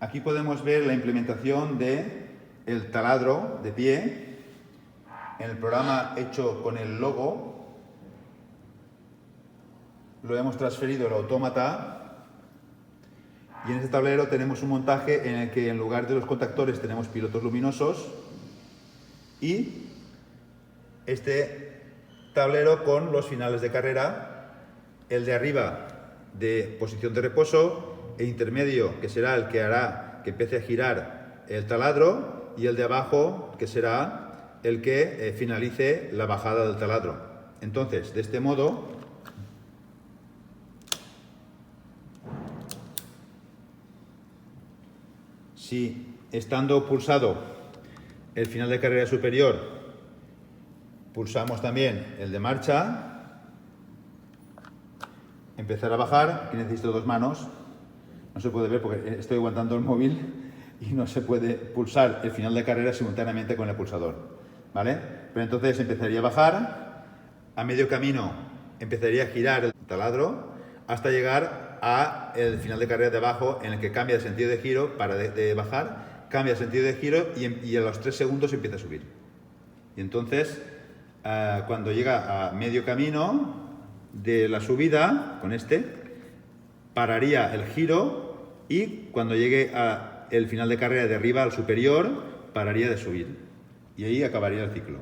Aquí podemos ver la implementación del taladro de pie en el programa hecho con el logo. Lo hemos transferido al autómata y en este tablero tenemos un montaje en el que en lugar de los contactores tenemos pilotos luminosos y este tablero con los finales de carrera, el de arriba de posición de reposo, el intermedio que será el que hará que empiece a girar el taladro y el de abajo que será el que finalice la bajada del taladro. Entonces, de este modo, si estando pulsado el final de carrera superior, pulsamos también el de marcha, empezar a bajar, aquí necesito dos manos, no se puede ver porque estoy aguantando el móvil y no se puede pulsar el final de carrera simultáneamente con el pulsador, ¿vale? Pero entonces empezaría a bajar, a medio camino empezaría a girar el taladro hasta llegar a el final de carrera de abajo en el que cambia de sentido de giro, para de bajar, cambia de sentido de giro y a los 3 segundos empieza a subir. Y entonces, cuando llega a medio camino de la subida, con pararía el giro y cuando llegue al final de carrera de arriba al superior, pararía de subir. Y ahí acabaría el ciclo.